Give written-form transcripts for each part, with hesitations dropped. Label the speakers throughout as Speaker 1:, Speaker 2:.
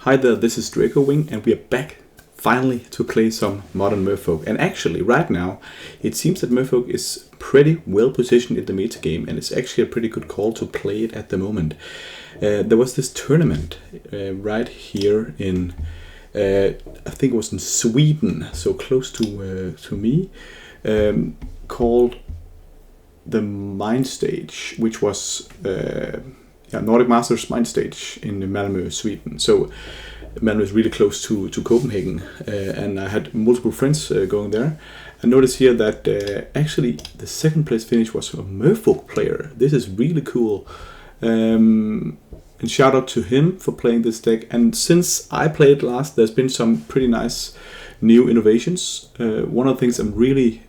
Speaker 1: Hi there, this is Draco Wing, and we are back finally to play some modern Merfolk. And actually, right now, it seems that Merfolk is pretty well positioned in the meta game, and it's actually a pretty good call to play it at the moment. There was this tournament right here in, I think it was in Sweden, so close to me, called the Mindstage, which was Nordic Masters Mindstage in Malmö, Sweden. So Malmö is really close to Copenhagen, and I had multiple friends going there. I noticed here that actually the second place finish was a Merfolk player. This is really cool. And shout out to him for playing this deck. And since I played last, there's been some pretty nice new innovations. One of the things I'm really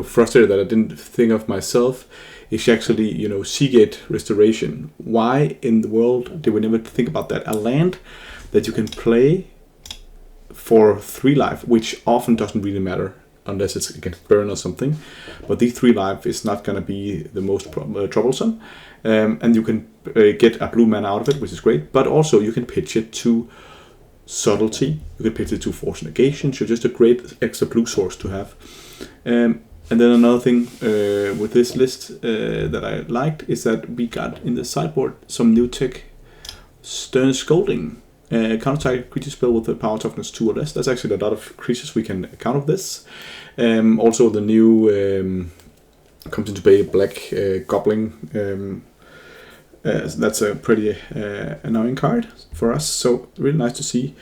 Speaker 1: frustrated that I didn't think of myself is actually, Seagate Restoration. Why in the world did we never think about that? A land that you can play for 3 life, which often doesn't really matter unless it's against burn or something. But these 3 life is not going to be the most troublesome. And you can get a blue mana out of it, which is great. But also you can pitch it to Subtlety. You can pitch it to Force Negation. So just a great extra blue source to have. And then another thing with this list that I liked is that we got in the sideboard some new tech. Stern Scolding. Counter-target creature spell with a power toughness 2 or less. That's actually a lot of creatures we can counter this. Also the new comes into play Black Goblin. That's a pretty annoying card for us. So really nice to see.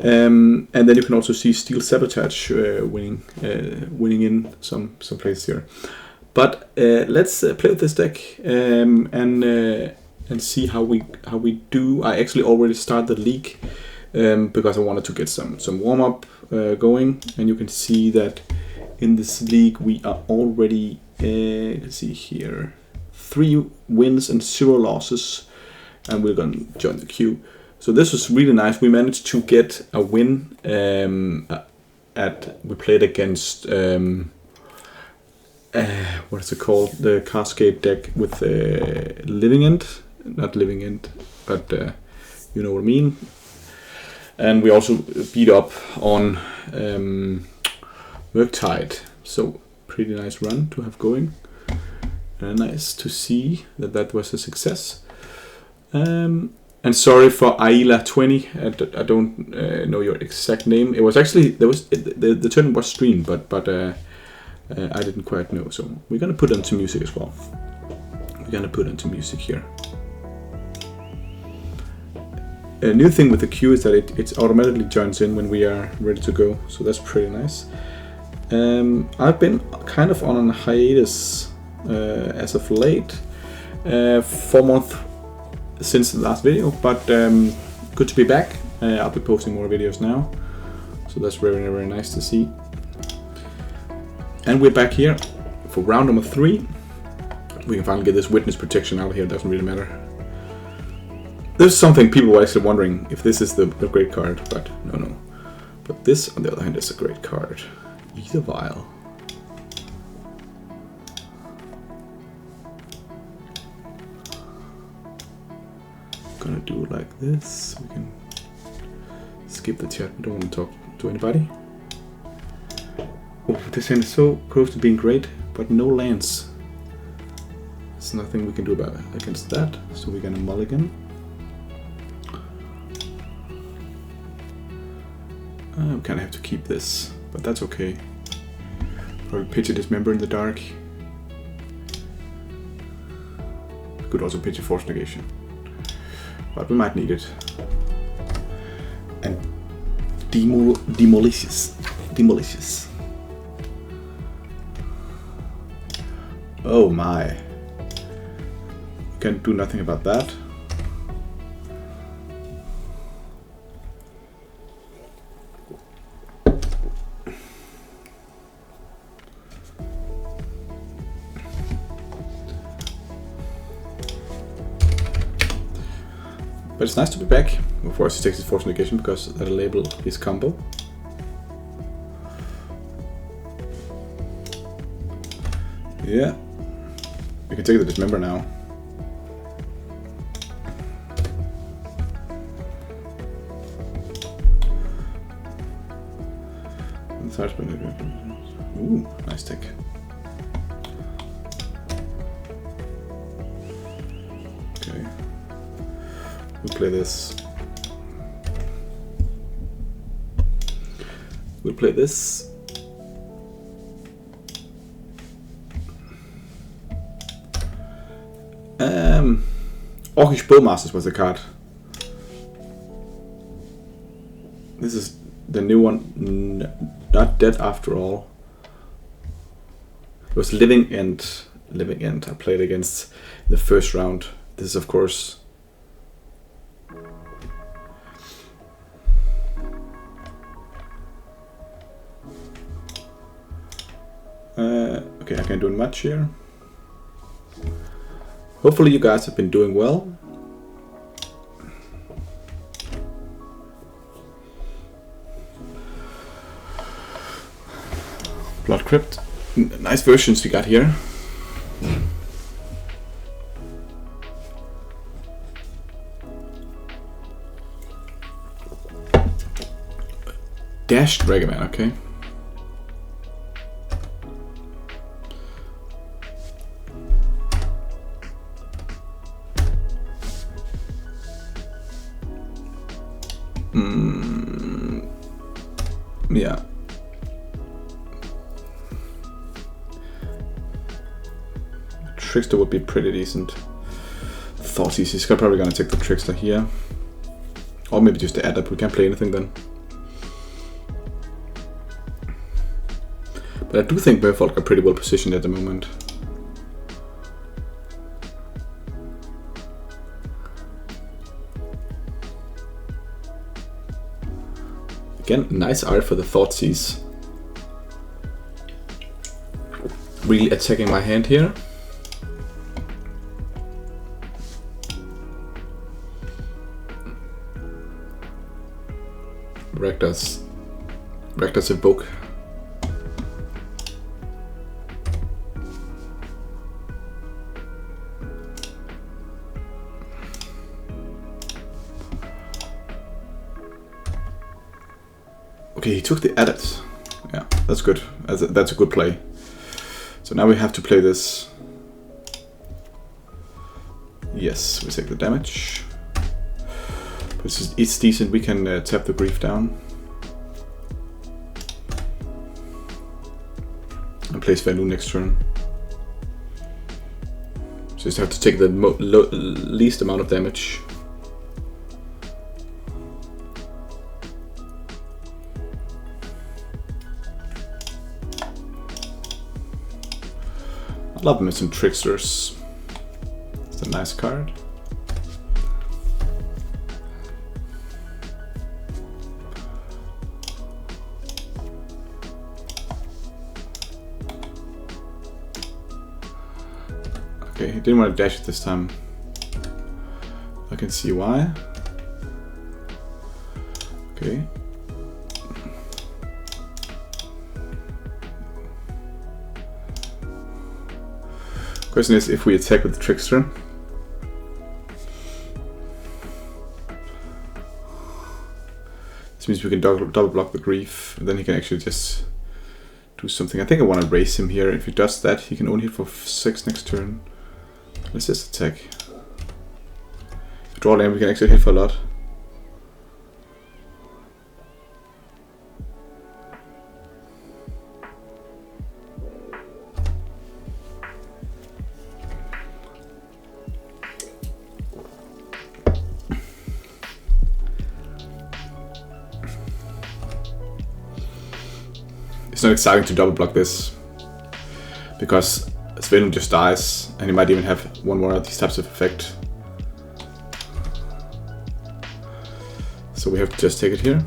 Speaker 1: And then you can also see Steel Sabotage winning in some places here. But let's play with this deck and see how we do. I actually already started the league because I wanted to get some warm up going, and you can see that in this league we are already let's see here, 3 wins and 0 losses, and we're gonna join the queue. So this was really nice. We managed to get a win we played against what is it called? The Cascade deck with Living End. Not Living End, but you know what I mean. And we also beat up on Murktide. So pretty nice run to have going. Nice to see that was a success. And sorry for Aila20. I don't know your exact name. It was actually the tournament was streamed, but I didn't quite know. So we're gonna put into music as well. We're gonna put into music here. A new thing with the queue is that it automatically joins in when we are ready to go. So that's pretty nice. I've been kind of on a hiatus as of late. 4 months since the last video, but good to be back. I'll be posting more videos now, so that's very, very nice to see. And we're back here for round number 3. We can finally get this witness protection out of here. It doesn't really matter. There's something people were actually wondering if this is the great card, but no. But this, on the other hand, is a great card. Either Vial. Gonna do it like this. We can skip the chat. We don't want to talk to anybody. Oh, this hand is so close to being great, but no lands. There's nothing we can do about it against that. So we're gonna mulligan. I kind of have to keep this, but that's okay. Probably pitch a Dismember in the dark. We could also pitch a Force Negation, but we might need it. And Demolicious. Oh my. Can't do nothing about that. But it's nice to be back. Of course, he takes his Force Negation because that'll label his combo. Yeah. We can take the Dismember now. Ooh, nice tech. Okay. We'll play this. We'll play this. Orcish Bowmasters was the card. This is the new one, not dead after all. It was Living End. I played against the first round. This is of course okay, I can't do much here. Hopefully you guys have been doing well. Blood Crypt. Nice versions we got here. Dashed Dragoman, okay. Yeah. Trickster would be pretty decent. Thoughtseize, he's probably gonna take the Trickster here. Or maybe just the Adept, we can't play anything then. But I do think Merfolk are pretty well positioned at the moment. Again, nice art for the Thoughtseize. Really attacking my hand here. Rector's Evoke. Okay, he took the Adept. Yeah, that's good. That's a good play. So now we have to play this. Yes, we take the damage. But it's decent, we can tap the Grief down. And place Vanu next turn. So just have to take the least amount of damage. I love him in some Tricksters. It's a nice card. Okay, he didn't want to dash it this time. I can see why. Okay. Question is if we attack with the Trickster. This means we can double block the Grief, and then he can actually just do something. I think I want to raise him here. If he does that, he can only hit for 6 next turn. Let's just attack. If draw land, we can actually hit for a lot. It's not exciting to double block this because Sven just dies and he might even have one more of these types of effect. So we have to just take it here.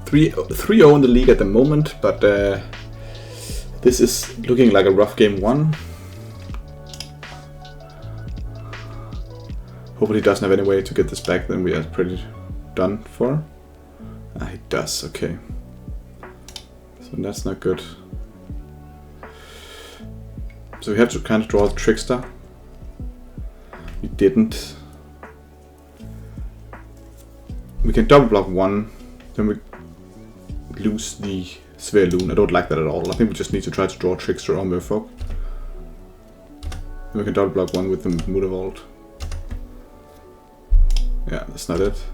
Speaker 1: Three-0 in the league at the moment, but this is looking like a rough game 1. Hopefully he doesn't have any way to get this back, then we are pretty done for. Ah, he does, okay. So that's not good. So we have to kind of draw the Trickster. We didn't. We can double block 1, then we lose the Sphere Loon. I don't like that at all. I think we just need to try to draw Trickster or Merfolk. We can double block 1 with the Mutavault. Yeah, that's not it.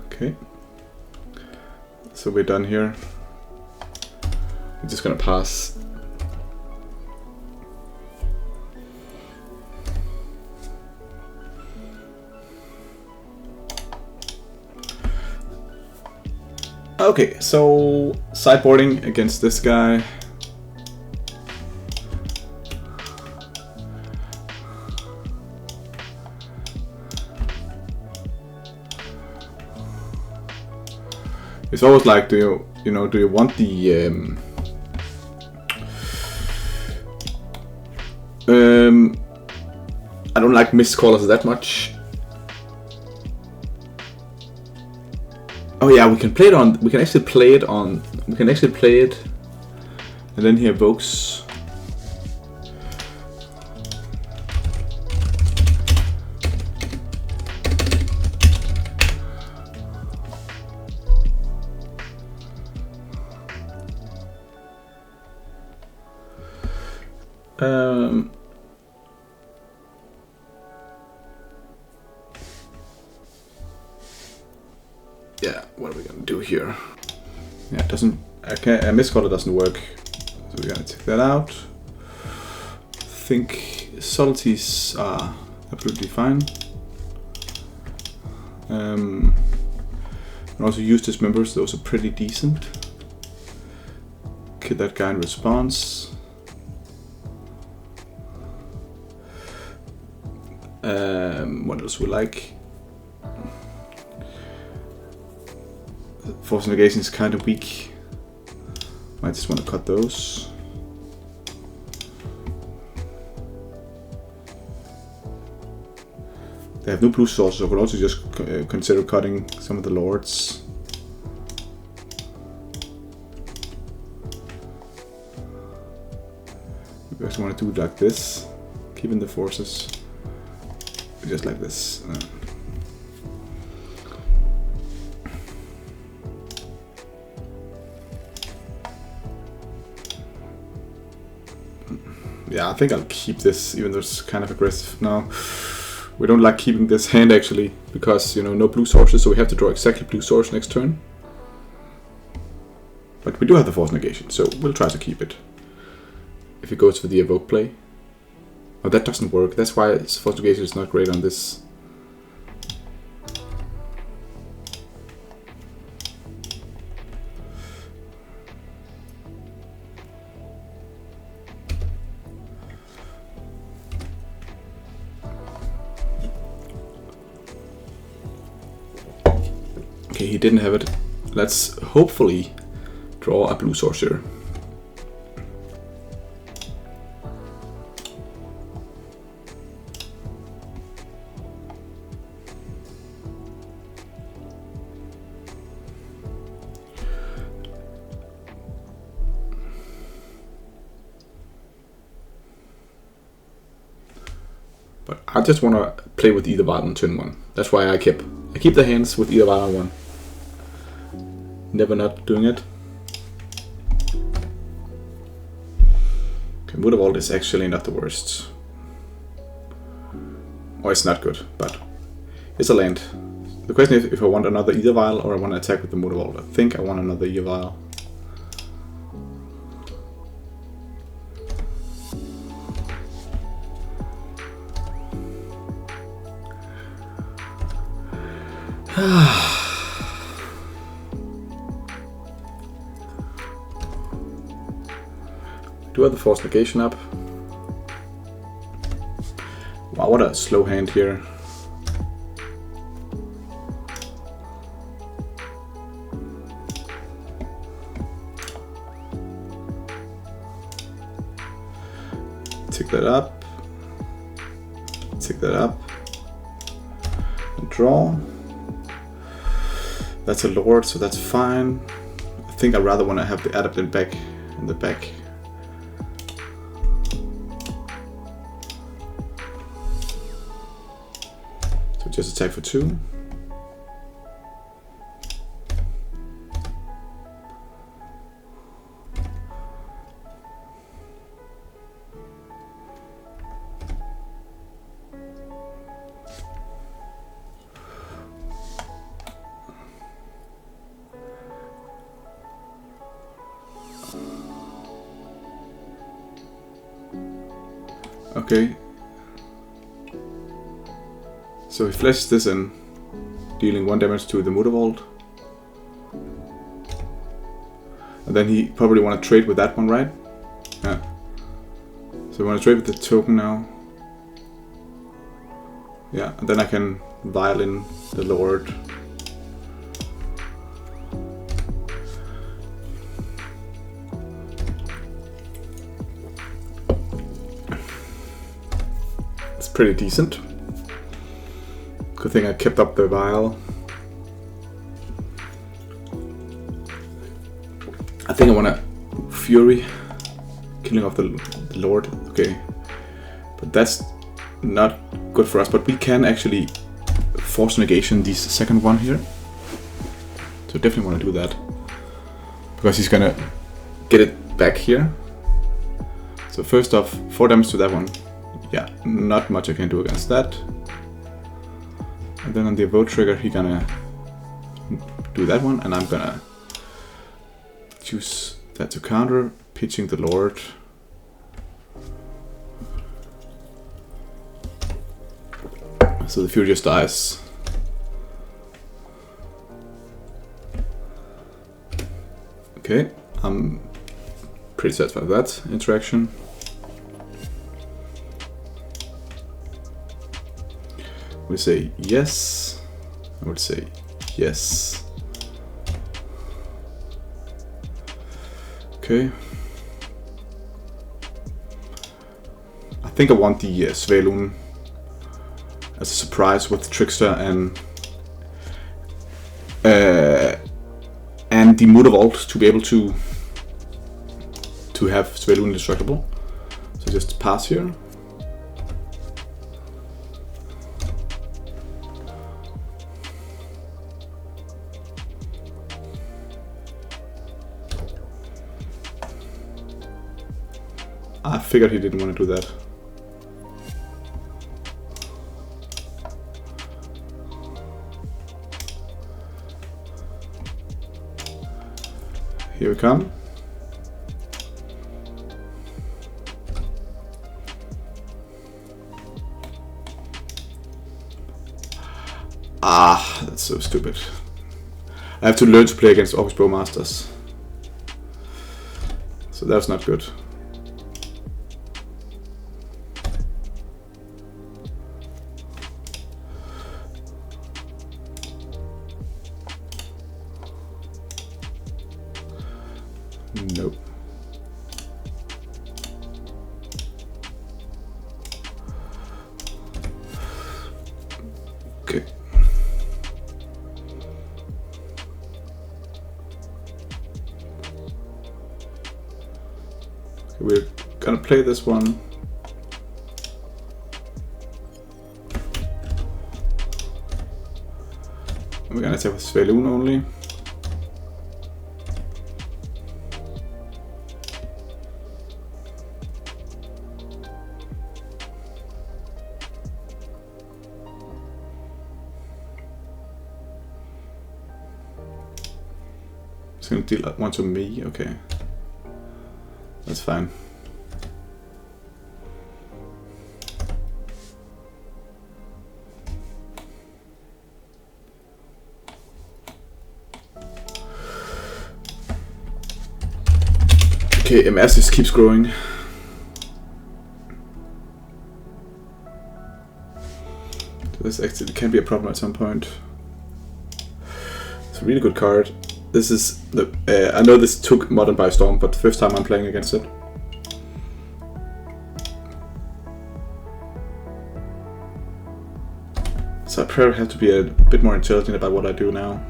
Speaker 1: Okay. So we're done here. We're just gonna pass. Okay, so sideboarding against this guy. It's always like, do you want the I don't like missed callers that much. Oh yeah, we can play it on. We can actually play it on. We can actually play it, and then he evokes. Yeah, what are we gonna do here? Yeah, it doesn't. Okay, a miscaller doesn't work, so we're gonna take that out. I think subtleties are absolutely fine. And also use dismembers; those are pretty decent. Kill that guy in response. What else we like? Force negation is kind of weak. I just want to cut those. They have no blue sources, so I could also just consider cutting some of the lords. We just want to do it like this, keeping the forces just like this. Yeah, I think I'll keep this, even though it's kind of aggressive now. We don't like keeping this hand actually, because no blue sources, so we have to draw exactly blue source next turn. But we do have the force negation, so we'll try to keep it. If it goes for the evoke play. Oh, that doesn't work. That's why force negation is not great on this. Okay, he didn't have it. Let's hopefully draw a blue sorcerer. But I just want to play with either Vile on turn 1. That's why I keep the hands with either Vile on 1. Never not doing it. Okay, Mutavault is actually not the worst. Or it's not good, but it's a land. The question is if I want another Ether Vial or I want to attack with the Mutavault. I think I want another Ether Vial. Do I have the force negation up? Wow, what a slow hand here. Take that up. Take that up. And draw. That's a lord, so that's fine. I think I rather want to have the adapted back in the back. So just attack for 2. Okay. So he flashes this in, dealing 1 damage to the Mutavault. And then he probably want to trade with that one, right? Yeah. So we want to trade with the token now. Yeah, and then I can violin the Lord. It's pretty decent. Good thing I kept up the vial. I think I want to Fury, killing off the Lord. Okay, but that's not good for us. But we can actually force negation this second one here. So definitely want to do that because he's gonna get it back here. So first off, 4 damage to that one. Yeah, not much I can do against that. And then on the vote trigger, he's gonna do that one, and I'm gonna choose that to counter, pitching the Lord. So the Fury just dies. Okay, I'm pretty satisfied with that interaction. We'll say yes. I would say yes. Okay. I think I want the Svelun as a surprise with Trickster and the Mutavault to be able to have Svelun indestructible. So just pass here. I figured he didn't want to do that. Here we come. Ah, that's so stupid. I have to learn to play against Orcish Bowmasters. So that's not good. Nope. Okay. We're gonna play this one. We're gonna take with Svelun only. It's gonna deal one to me, okay. That's fine. Okay, MS just keeps growing. This actually can be a problem at some point. It's a really good card. This is the I know this took Modern by storm, but the first time I'm playing against it. So I probably have to be a bit more intelligent about what I do now.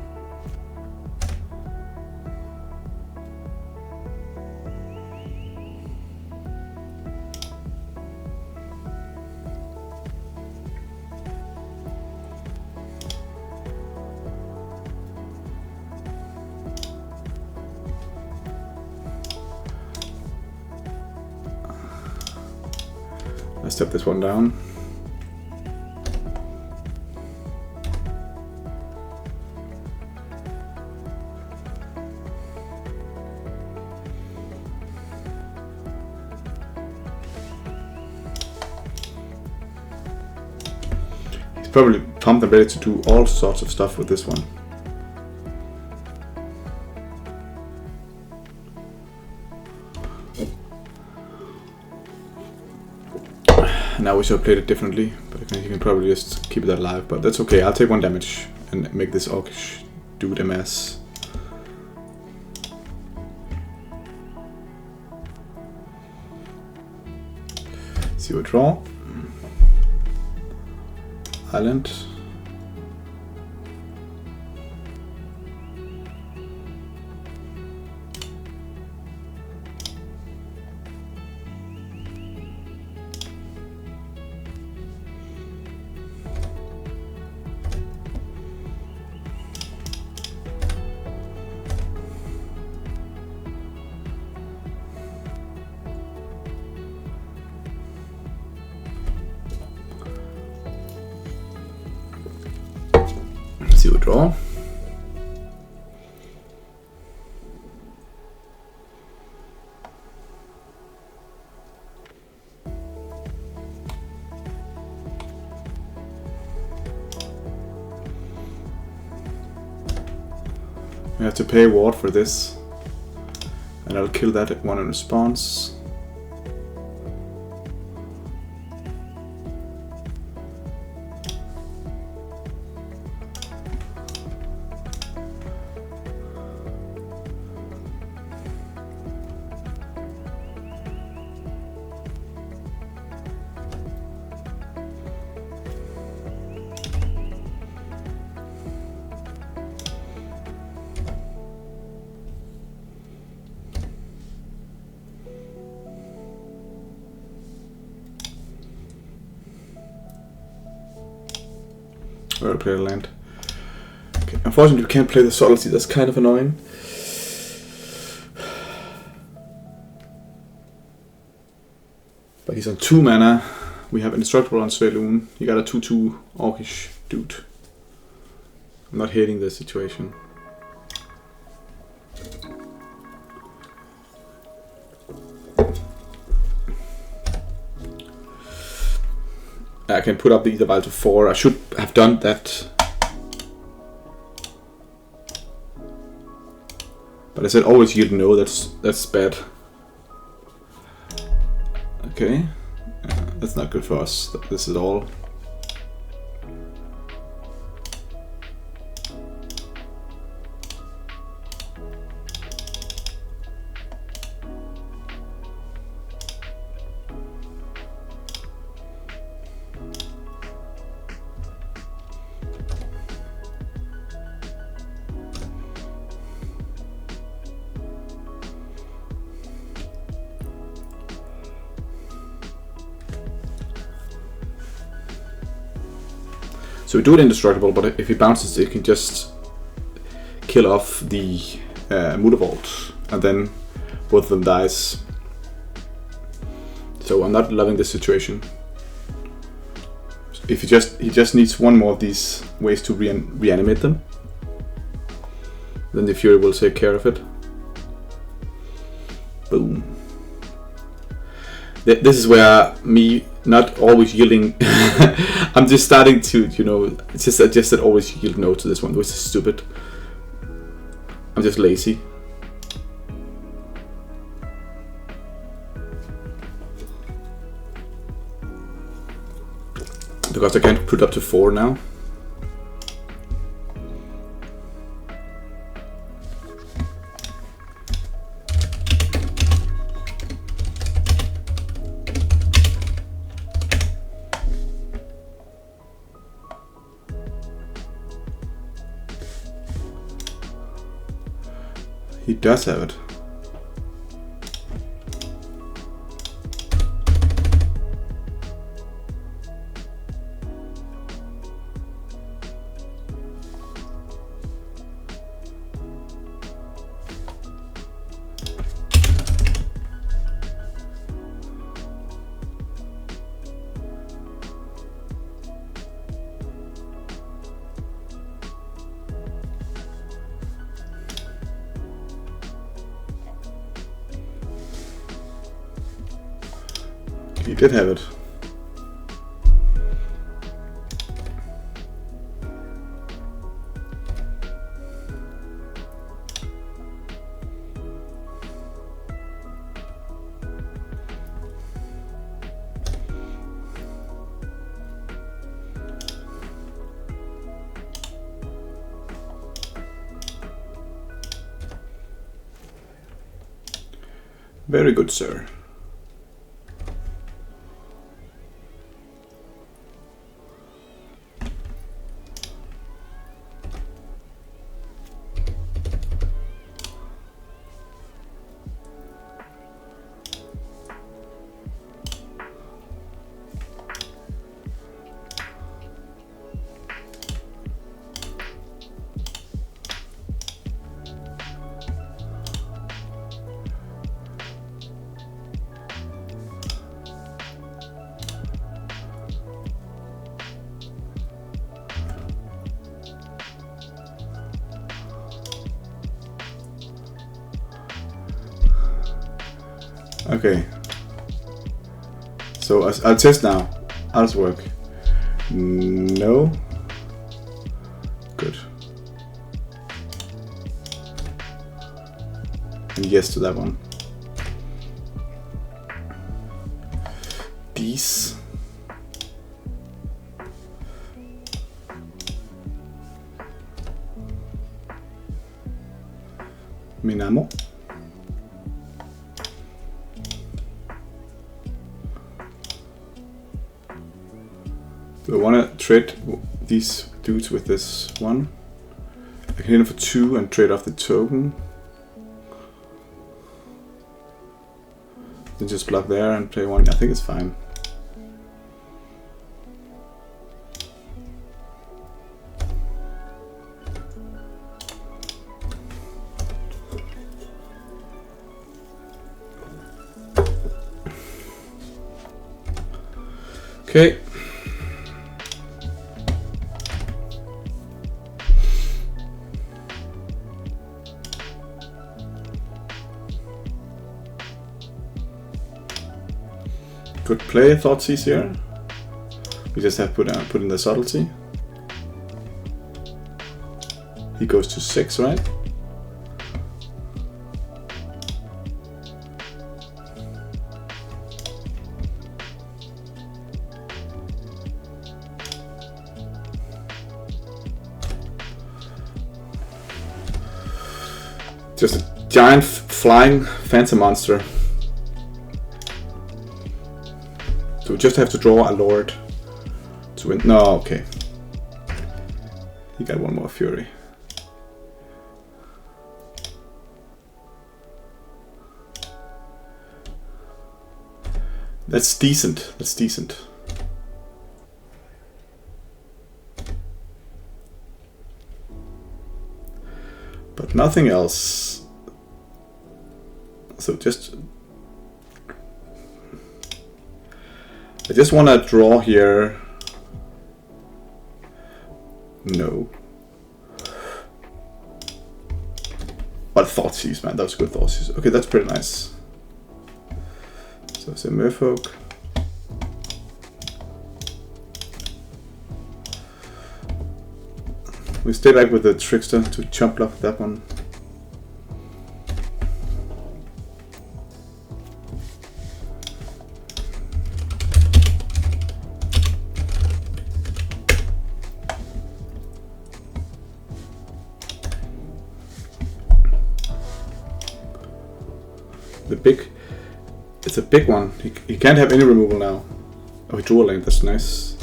Speaker 1: Let's step this one down. probably pumped and ready to do all sorts of stuff with this one. Now we should have played it differently, but you can probably just keep it alive, but that's okay. I'll take 1 damage and make this orcish dude a mess. See what draw. Island. See what draw. We have to pay ward for this, and I'll kill that one in response. Or play a land. Okay. Unfortunately, you can't play the subtlety. That's kind of annoying. But he's on 2 mana. We have Indestructible on Svelun. He got a 2/2 orcish dude. I'm not hating this situation. I can put up the Ether Vial to 4. I should have done that. But I said always yield no, that's bad. Okay. That's not good for us. This is all. So we do it indestructible, but if he bounces, it can just kill off the Mutavault, and then both of them dies. So I'm not loving this situation. If he just needs one more of these ways to reanimate them, then the Fury will take care of it. Boom. This is where me not always yielding. I'm just starting to, it's just adjusted always yield no to this one, which is stupid. I'm just lazy. Because I can't put up to 4 now. He does have it. He did have it. Very good, sir. Okay. So I'll test now. How does it work? No. Good. And yes to that one. These. Minamo. Do I want to trade these dudes with this one? I can hit him for 2 and trade off the token. Then just block there and play 1. I think it's fine. Okay. Good play, Thoughtseize here. We just have put in the subtlety. He goes to 6, right? Just a giant flying phantom monster. So we just have to draw a lord to win. No, okay. He got one more fury. That's decent. That's decent. But nothing else. So I just want to draw here. No. But Thoughtseize, man, that was a good Thoughtseize. Okay, that's pretty nice. So it's a Merfolk. We stay back with the Trickster to chump block that one. It's a big one. He can't have any removal now. Oh, he drew a lane. That's nice.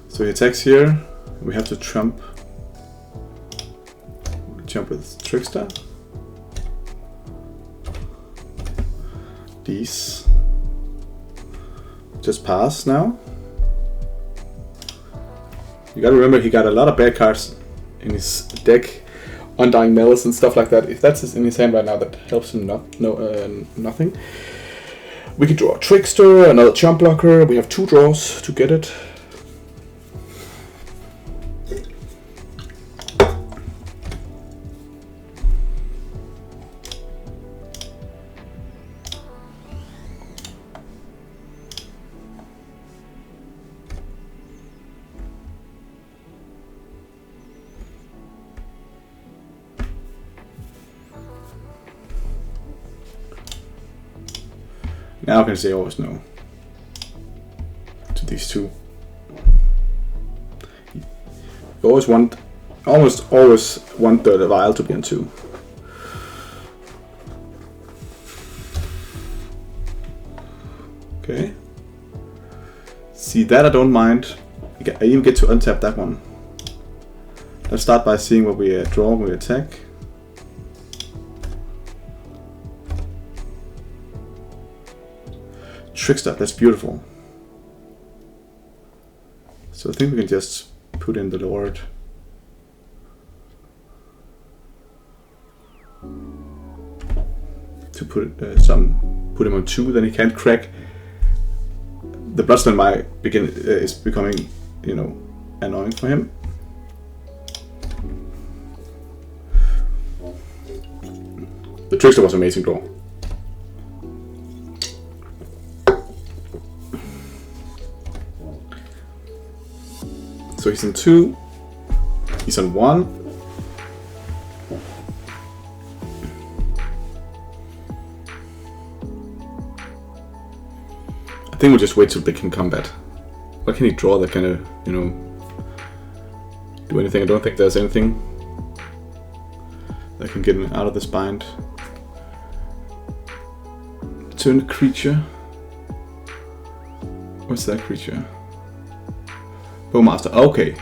Speaker 1: So he attacks here. We have to jump with Trickster. These just pass now. You gotta remember he got a lot of bad cards in his deck. Undying Melons and stuff like that. If that's in his hand right now, that helps him nothing. We could draw a Trickster, another Chump Blocker. We have 2 draws to get it. Now I can say always no to these 2. You almost always want the vial to be on 2. Okay. See, that I don't mind. I even get to untap that one. Let's start by seeing what we draw when we attack. Trickster, that's beautiful. So I think we can just put in the Lord. To put put him on 2, then he can't crack. The Bloodstone might is becoming, you know, annoying for him. The Trickster was an amazing draw. So he's on 2. He's on 1. I think we'll just wait till big in combat. What can he draw that kind of, you know, do anything? I don't think there's anything that can get him out of this bind. Turn creature. What's that creature? Bowmaster. Okay.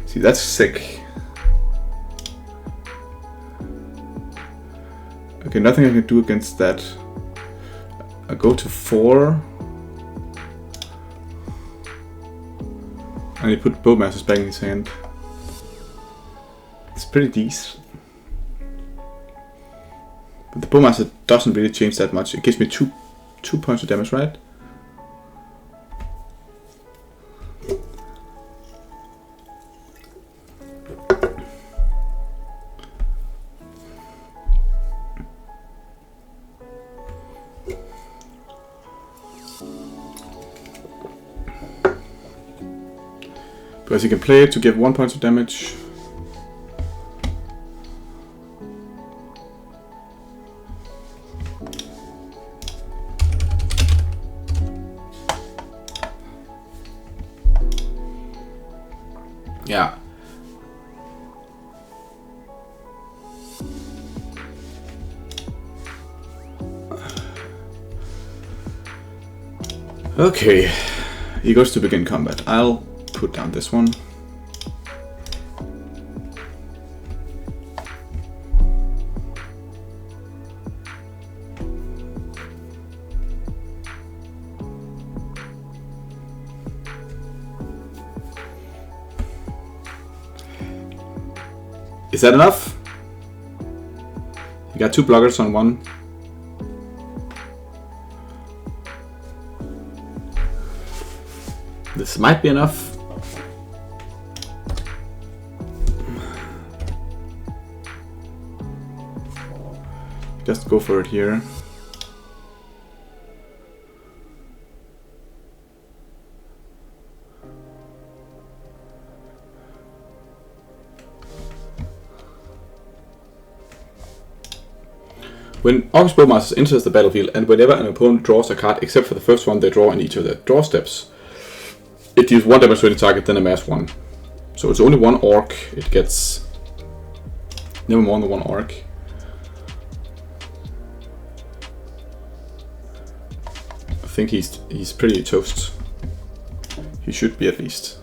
Speaker 1: See, that's sick. Okay, nothing I can do against that. I go to 4. And he put Bowmasters back in his hand. It's pretty decent. But the Bowmaster doesn't really change that much. It gives me 2 points of damage, right? Because he can play it to give 1 point of damage. Yeah. Okay. He goes to begin combat. I'll put down this one. Is that enough? You got 2 blockers on 1. This might be enough. Just go for it here. When August Bowmasters enters the battlefield, and whenever an opponent draws a card except for the first one they draw in each of the draw steps, it deals 1 damage to any target, then amass 1. So it's only 1 orc. It gets never more than 1 orc. I think he's pretty toast. He should be at least.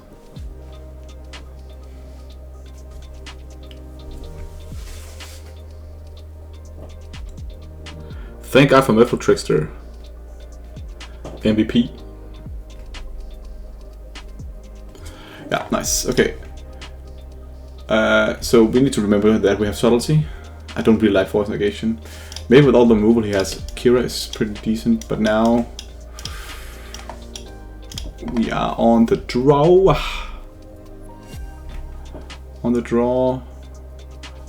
Speaker 1: Thank God for Merfolk Trickster. MVP. Yeah, nice. Okay. So we need to remember that we have subtlety. I don't really like force negation. Maybe with all the removal he has, Kira is pretty decent, but now we are on the draw. On the draw.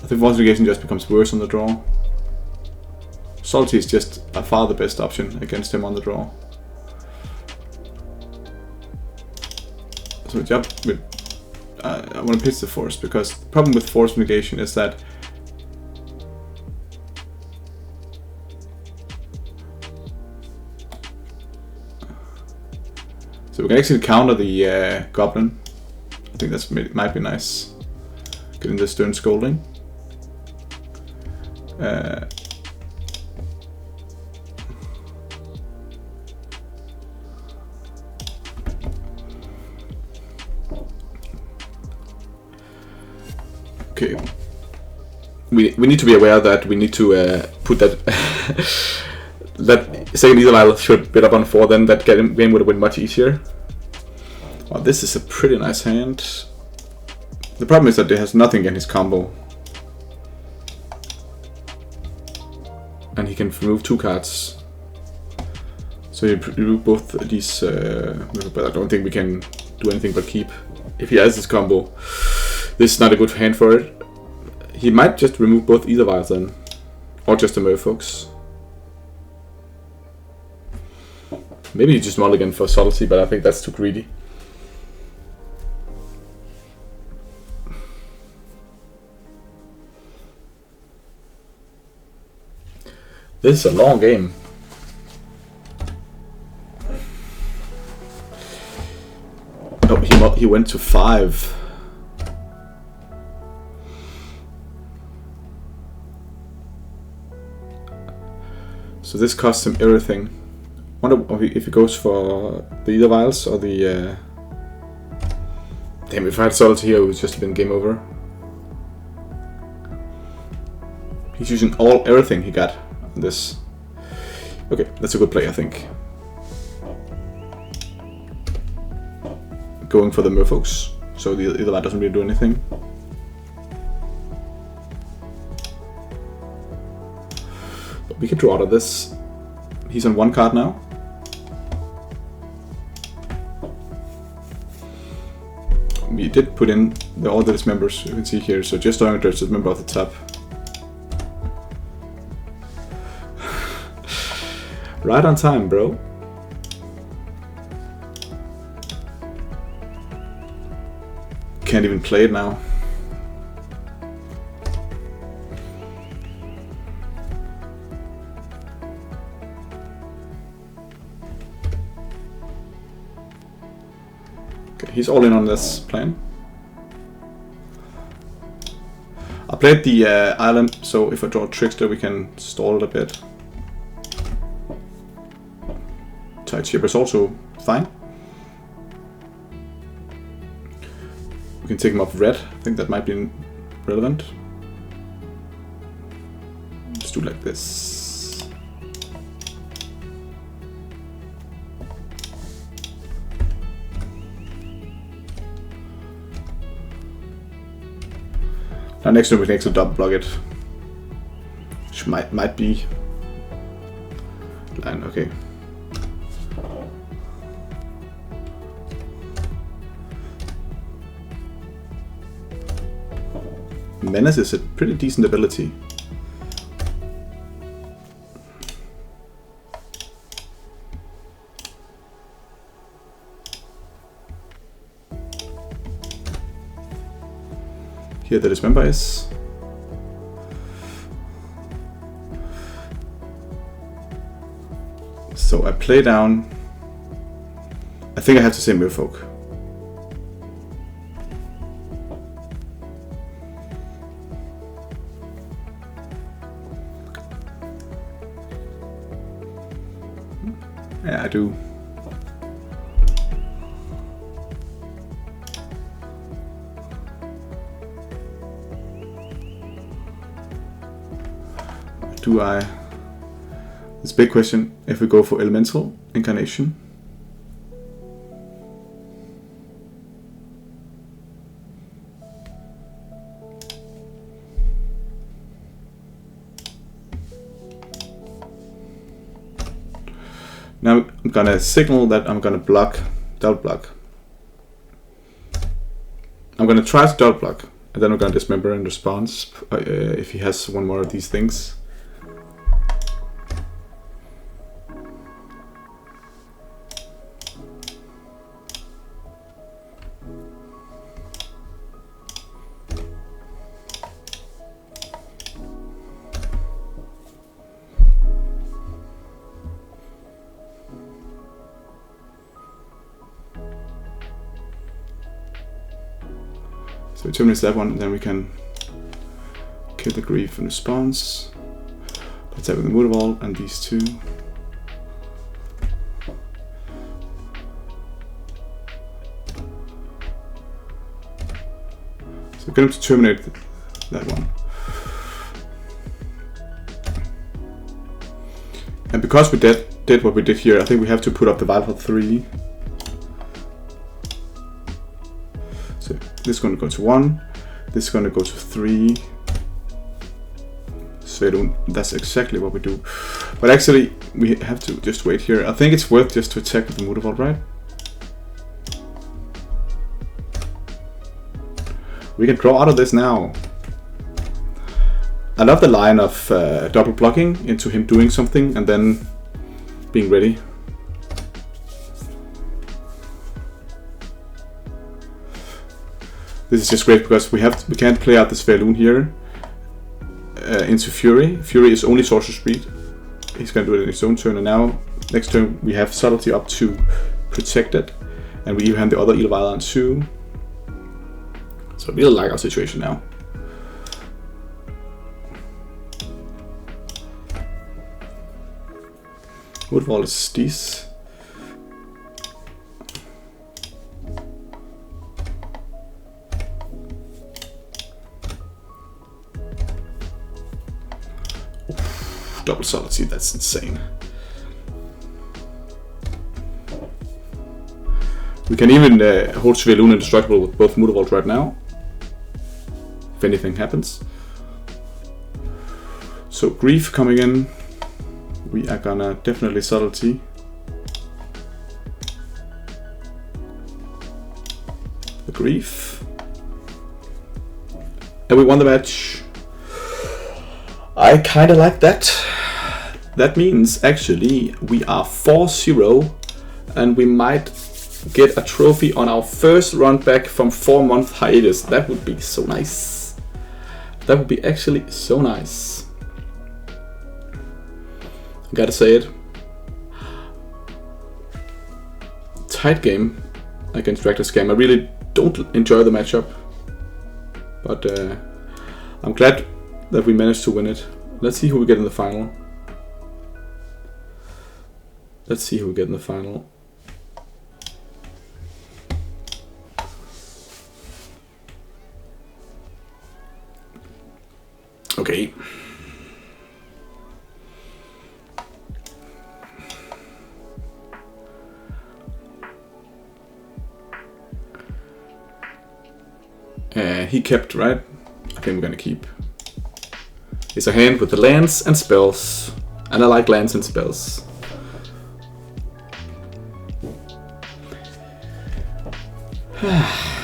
Speaker 1: I think force negation just becomes worse on the draw. Subtlety is just by far the best option against him on the draw. So jump with, I want to pitch the force, because the problem with force negation is that so we can actually counter the goblin. I think that's might be nice. Getting the stern scolding. Okay. We need to be aware that we need to put that that second either vial should build up on 4, then that game would have been much easier. Oh, this is a pretty nice hand. The problem is that it has nothing in his combo. And he can remove 2 cards. So you remove both these, but I don't think we can do anything but keep. If he has this combo, this is not a good hand for it. He might just remove both either vials then, or just the Merfolks. Maybe he just mulligan for subtlety, but I think that's too greedy. This is a long game. Oh, he went to 5. So this costs him everything. Wonder if he goes for the either vials or the. Damn! If I had subtlety here, it would just have been game over. He's using everything he got on this. Okay, that's a good play, I think. Going for the Merfolks, so the either vial doesn't really do anything. But we can draw out of this. He's on 1 card now. We did put in all the dismembers you can see here, so just don't dismember off the top. Right on time, bro. Can't even play it now. Okay, he's all in on this plan. I played the island, so if I draw a Trickster, we can stall it a bit. Tight chip is also fine. We can take him off red. I think that might be relevant. Just do like this. Now next turn we can actually double block it, which might be line. Okay. Menace is a pretty decent ability. Here the dismember is. So I play down. I think I have to say Merfolk. Yeah, I do. Do I? It's a big question if we go for elemental incarnation. Now I'm gonna signal that I'm gonna block, double block. I'm gonna try to double block, and then I'm gonna dismember in response if he has one more of these things. So we terminate that one, and then we can kill the grief in response. Let's have the Mood Wall and these two. So we're going to terminate that one. And because we did what we did here, I think we have to put up the valve for 3. So this is going to go to 1. This is going to go to 3. So that's exactly what we do. But actually, we have to just wait here. I think it's worth just to attack with the Mutavault, right? We can draw out of this now. I love the line of double blocking into him doing something and then being ready. This is just great because we can't play out this Faerun here into Fury. Fury is only sorcerer speed. He's gonna do it in his own turn, and now next turn we have subtlety up to protect it, and we even have the other Elvira on 2. So I really like our situation now. Woodwall is these. Double solitude, that's insane. We can even hold Faerun indestructible with both Mutavault right now, if anything happens. So Grief coming in. We are gonna definitely subtlety. The Grief. And we won the match. I kinda like that. That means actually we are 4-0 and we might get a trophy on our first run back from 4-month hiatus. That would be so nice. That would be actually so nice. Gotta say it. Tight game against Draco Scam. I really don't enjoy the matchup, but I'm glad that we managed to win it. Let's see who we get in the final. Let's see who we get in the final. Okay. He kept, right? I think we're gonna keep. It's a hand with the lands and spells. And I like lands and spells.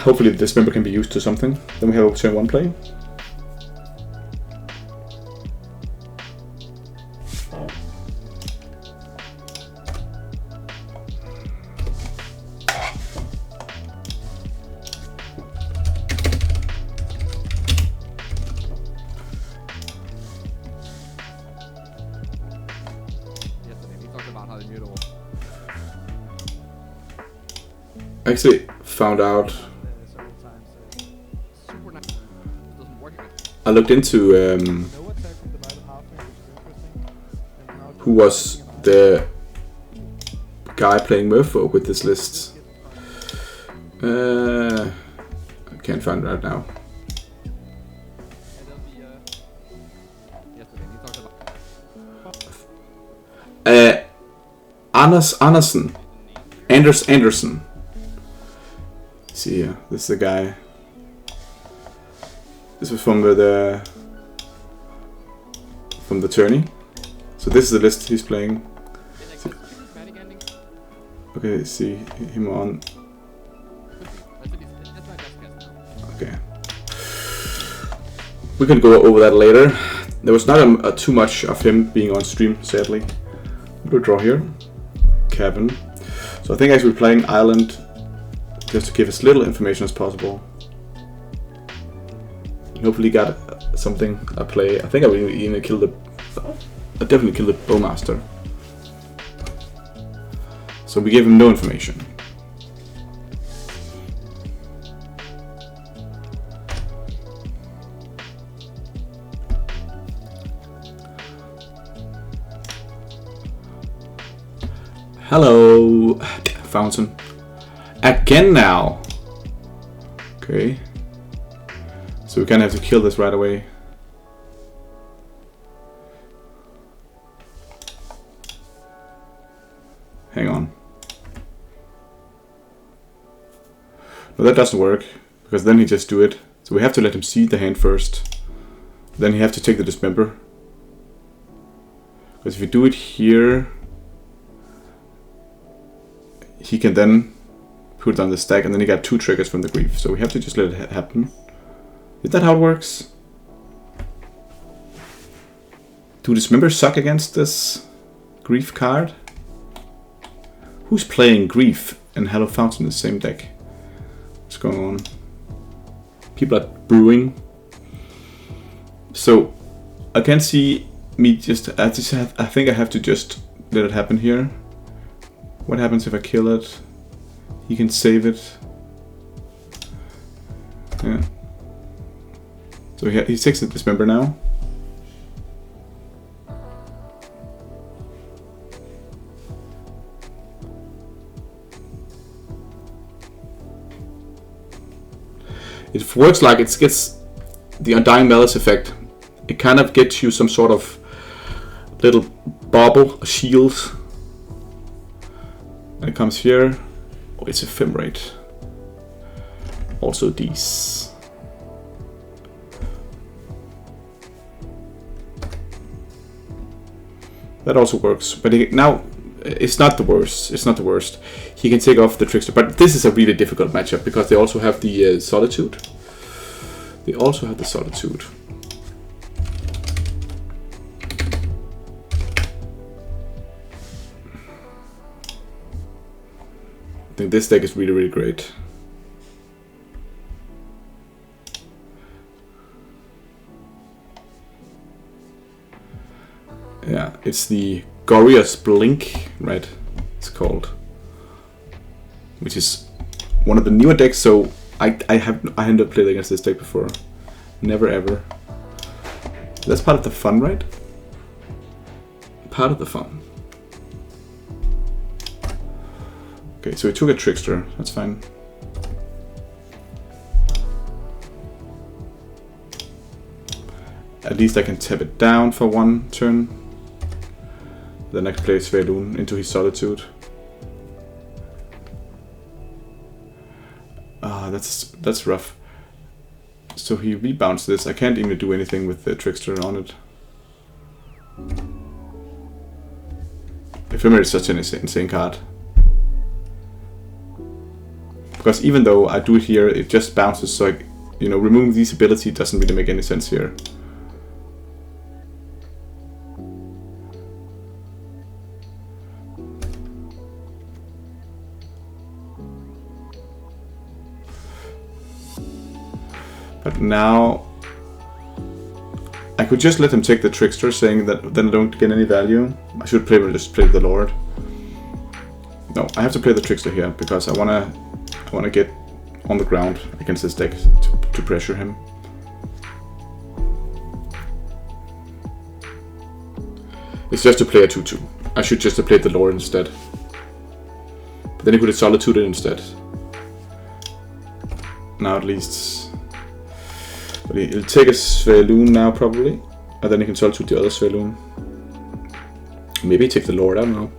Speaker 1: Hopefully this member can be used to something. Then we have a turn 1 play. I actually found out. I looked into who was the guy playing Merfolk with this list. I can't find it right now. Anderson. See here, this is the guy. This was from the tourney. So this is the list he's playing. Okay, see him on. Okay, we can go over that later. There was not too much of him being on stream, sadly. We'll draw here, cabin. So I think actually we're playing Island just to give as little information as possible. Hopefully got something I play. I think I will even kill the. I definitely killed the Bowmaster. So we gave him no information. Hello, Fountain. Again now. Okay. So we kind of have to kill this right away. Hang on. No, that doesn't work, because then he just do it. So we have to let him see the hand first. Then he have to take the dismember. Because if you do it here, he can then put it on the stack, and then he got 2 triggers from the grief. So we have to just let it happen. Is that how it works? Do dismember suck against this grief card? Who's playing grief and Hello Fountain in the same deck? What's going on? People are brewing. So I can see me I think I have to just let it happen here. What happens if I kill it? He can save it. Yeah. So he takes the dismember now. It works like it gets the Undying Malice effect. It kind of gets you some sort of little bauble, a shield. And it comes here. Oh, it's ephemerate. Also these. That also works, but now it's not the worst. It's not the worst. He can take off the Trickster, but this is a really difficult matchup because they also have the Solitude. They also have the Solitude. I think this deck is really, really great. Yeah, it's the Glorious Blink, right? It's called, which is one of the newer decks. So I haven't played against this deck before, never ever. That's part of the fun, right? Part of the fun. Okay, so he took a Trickster. That's fine. At least I can tap it down for 1 turn. Then I can play Svelun into his Solitude. Ah, that's rough. So he rebounds this. I can't even do anything with the Trickster on it. Ephemerate is such an insane card. Because even though I do it here, it just bounces. So removing these ability doesn't really make any sense here. But now I could just let him take the Trickster, saying that then I don't get any value. I should just play the Lord. No, I have to play the Trickster here because I wanna get on the ground against this deck to pressure him. It's just to play a 2/2. I should just have played the Lord instead. But then he could have Solitude it instead. Now at least. But he'll take a Svelun now probably. And then he can Solitude the other Svelun. Maybe take the Lord, I don't know.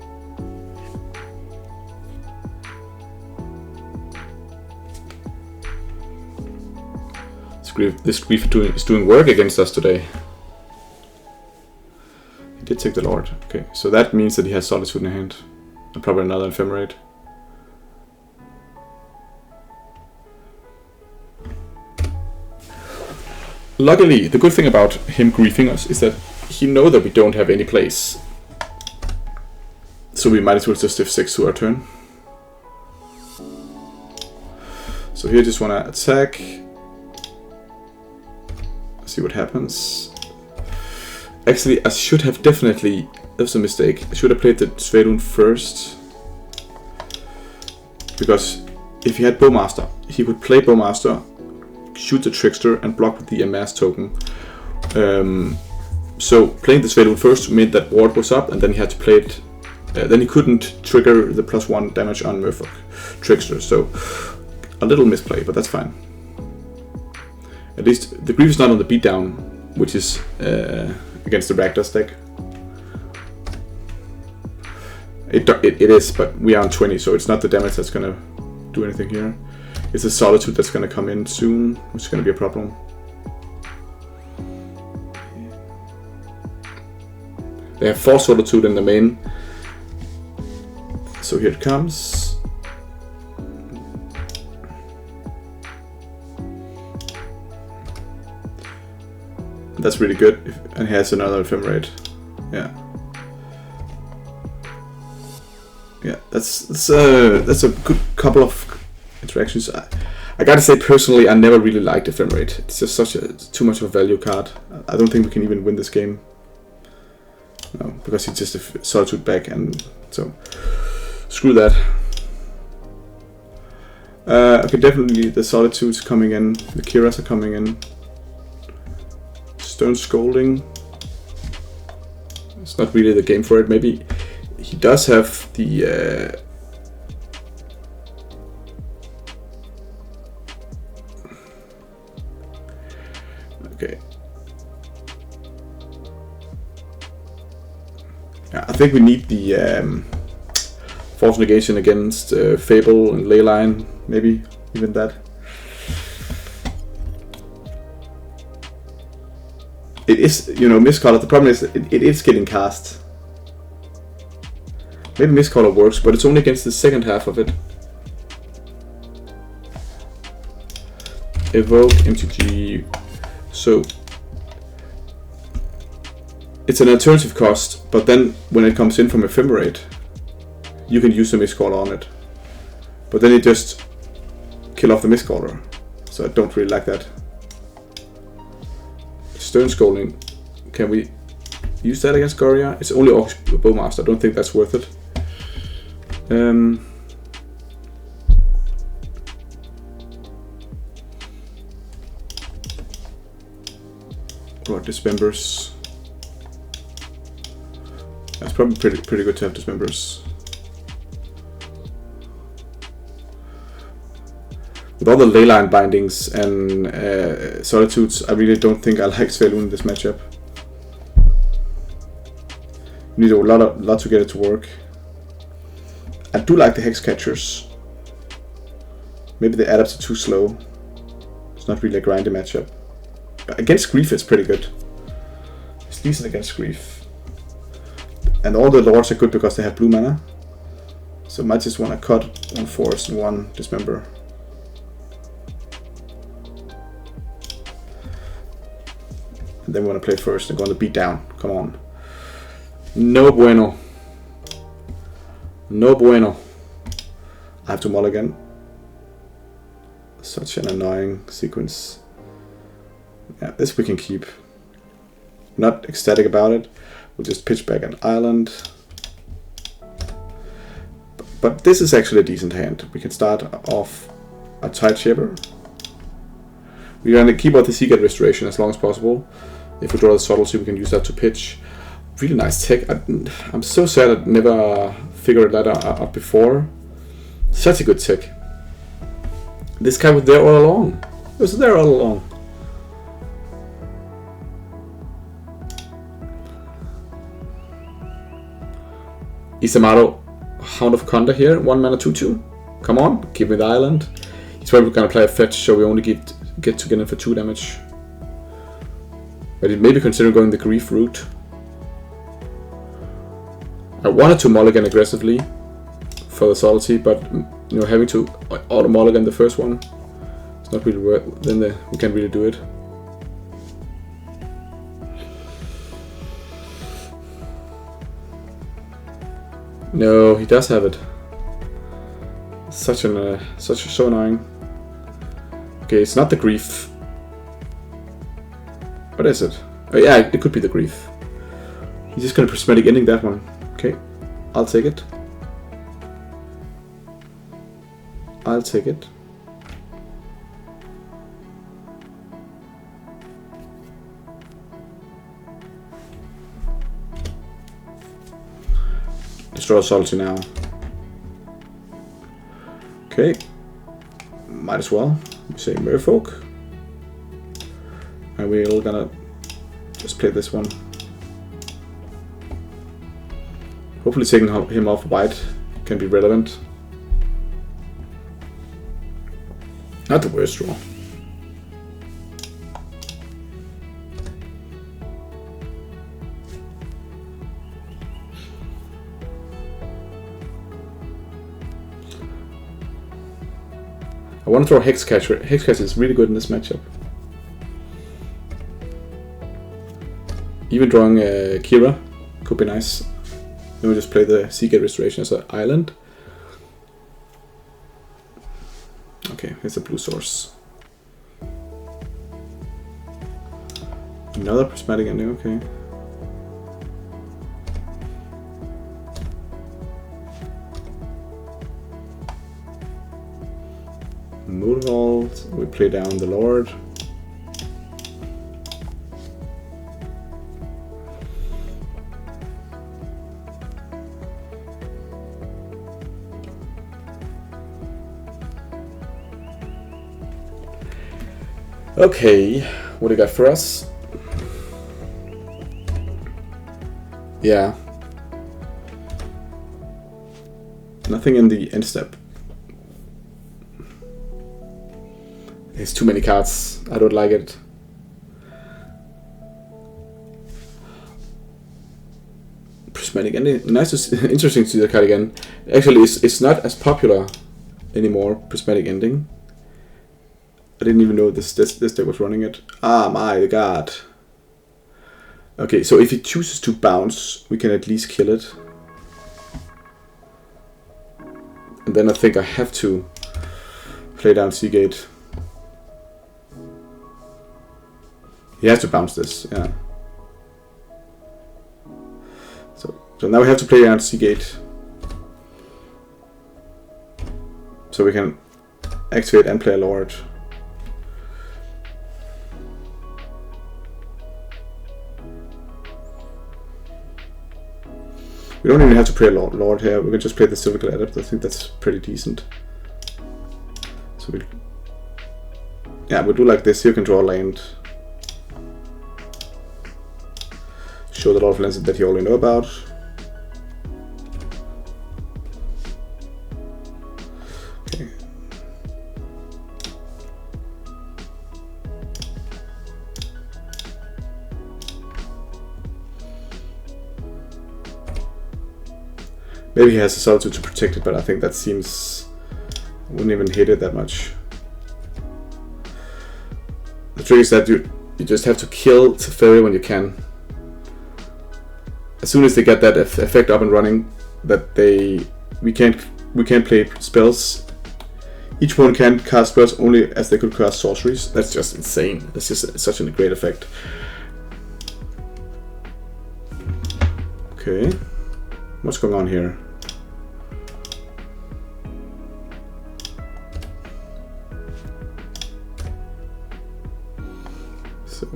Speaker 1: This grief is doing work against us today. He did take the Lord. Okay, so that means that he has Solitude in hand. And probably another Ephemerate. Luckily, the good thing about him griefing us is that he knows that we don't have any place. So we might as well just F6 to our turn. So here I just want to attack. See what happens. Actually, I should have definitely... That was a mistake. I should have played the Svelun first. Because if he had Bowmaster, he could play Bowmaster, shoot the Trickster, and block with the Amass token. So playing the Svelun first meant that ward was up, and then he had to play it. Then he couldn't trigger the +1 damage on Merfolk Trickster. So a little misplay, but that's fine. At least the grief is not on the beatdown, which is against the Rakdos deck. It is, but we are on 20, so it's not the damage that's gonna do anything here. It's the Solitude that's gonna come in soon, which is gonna be a problem. They have 4 Solitude in the main. So here it comes. That's really good, and he has another Ephemerate. Yeah. Yeah, that's a good couple of interactions. I gotta say, personally, I never really liked Ephemerate. It's just too much of a value card. I don't think we can even win this game. No, because it's just a Solitude back, and so screw that. Okay, definitely the Solitude's coming in. The Kiras are coming in. Stern Scolding. It's not really the game for it. Maybe he does have the okay. Yeah, I think we need the Force Negation against Fable and Leyline, maybe even that. It is, Mistcaller. The problem is it is getting cast. Maybe Mistcaller works, but it's only against the second half of it. Evoke, MTG. So it's an alternative cost, but then when it comes in from Ephemerate, you can use the Mistcaller on it. But then it just kill off the Mistcaller. So I don't really like that. Stern Scolding. Can we use that against Goria? It's only Bowmaster. I don't think that's worth it. What Dismembers? That's probably pretty good to have Dismembers. With all the Leyline bindings and Solitudes, I really don't think I like Svelun in this matchup. You need a lot to get it to work. I do like the Hex Catchers. Maybe the adapts are too slow. It's not really a grindy matchup. Against Grief it's pretty good. It's decent against Grief. And all the Lords are good because they have blue mana. So I might just want to cut 1 Force and 1 Dismember. And then we want to play first and go on the beat down. Come on. No bueno. No bueno. I have to mulligan. Such an annoying sequence. Yeah, this we can keep. Not ecstatic about it. We'll just pitch back an island. But this is actually a decent hand. We can start off a Tideshaper. We're going to keep out the Seagate Restoration as long as possible. If we draw the Subtlety, we can use that to pitch. Really nice tech. I'm so sad I never figured that out before. Such a good tech. This guy was there all along. He was there all along. Isamato, Hound of Conda here. 1 mana 2/2. Come on, give me the island. He's probably gonna play a fetch, so we only get in for 2 damage. But it may be considering going the Grief route. I wanted to mulligan aggressively for the Subtlety, but having to auto mulligan the first one, it's not really worth. Then we can't really do it. No, he does have it. So annoying. Okay, it's not the Grief. What is it? Oh yeah, it could be the Grief. He's just gonna Prismatic Ending that one. Okay, I'll take it. I'll take it. Destroy Subtlety now. Okay, might as well. We say Merfolk. And we're gonna just play this one. Hopefully taking him off white can be relevant. Not the worst draw. I want to throw Hexcatcher. Hexcatcher is really good in this matchup. Even drawing Kira could be nice. Then we just play the Seagate Restoration as an island. Okay, here's a blue source. Another prismatic ending, okay. Moonvault, we play down the Lord. Okay, what do you got for us? Yeah. Nothing in the end step. There's too many cards. I don't like it. Prismatic ending. Nice to see, interesting to see the card again. Actually, it's not as popular anymore. Prismatic ending. I didn't even know this deck was running it. Ah, my god. Okay, so if he chooses to bounce, we can at least kill it. And then I think I have to play down Seagate. He has to bounce this, yeah. So now we have to play down Seagate. So we can activate and play a Lord. We don't even have to play a Lord here, we can just play the Silver Adept. I think that's pretty decent. So we'll do like this. You can draw a land. Show the lot of lands that you already know about. Okay. Maybe he has a Solitude to protect it, but I think that seems... I wouldn't even hate it that much. The trick is that you just have to kill Teferi when you can. As soon as they get that effect up and running, that we can't play spells. Each one can cast spells only as they could cast sorceries. That's just insane. That's just such a great effect. Okay, what's going on here? So.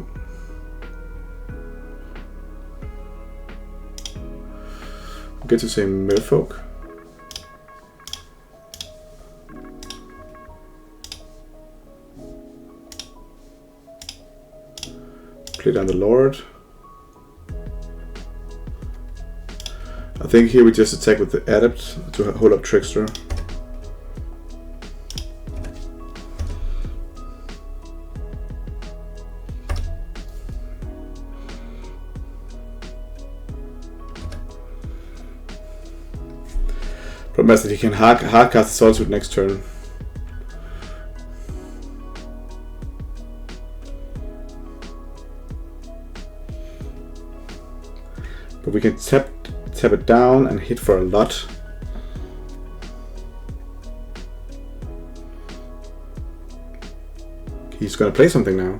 Speaker 1: Get to say Merfolk. Play down the Lord. I think here we just attack with the Adept to hold up Trickster. Problem is that he can hard cast Solitude next turn. But we can tap it down and hit for a lot. He's gonna play something now.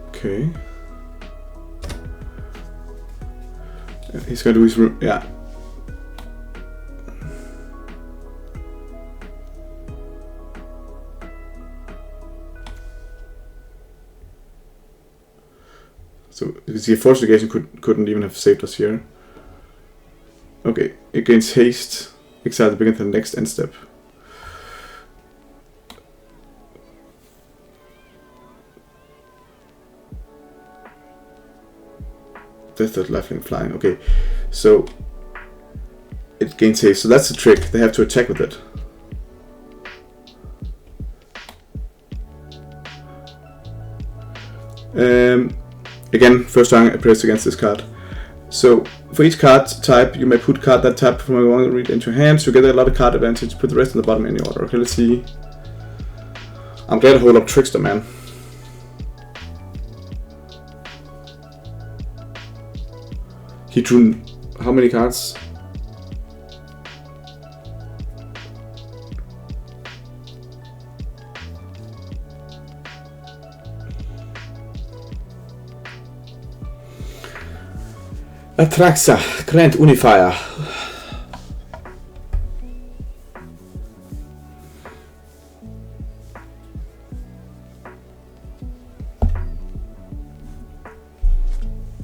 Speaker 1: Okay. He's gonna do his room, yeah. So you can see a Force Negation couldn't even have saved us here. Oh, Okay, it gains haste. Exile at the beginning of the next end step. Death of Lifelink Flying. Okay, so it gains haste. So that's the trick. They have to attack with it. Again, first turn appears against this card. So for each card type, you may put card that type from one read into your hands. You get a lot of card advantage. Put the rest in the bottom in any order. Okay, let's see. I'm glad I hold up Trickster, man. He drew how many cards? Atraxa, Grand Unifier.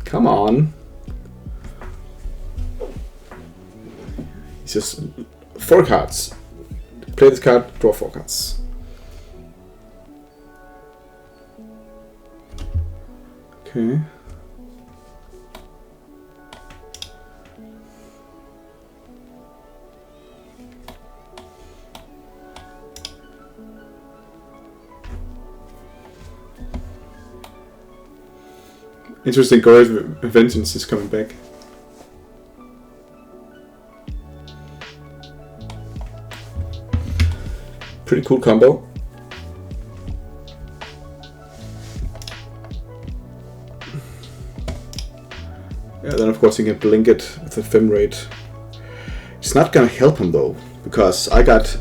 Speaker 1: Come on. It's just 4 cards. Play this card, draw 4 cards. Okay. Interesting, Gore's Vengeance is coming back. Pretty cool combo. Yeah, then of course you can blink it with Ephemerate. It's not gonna help him though, because I got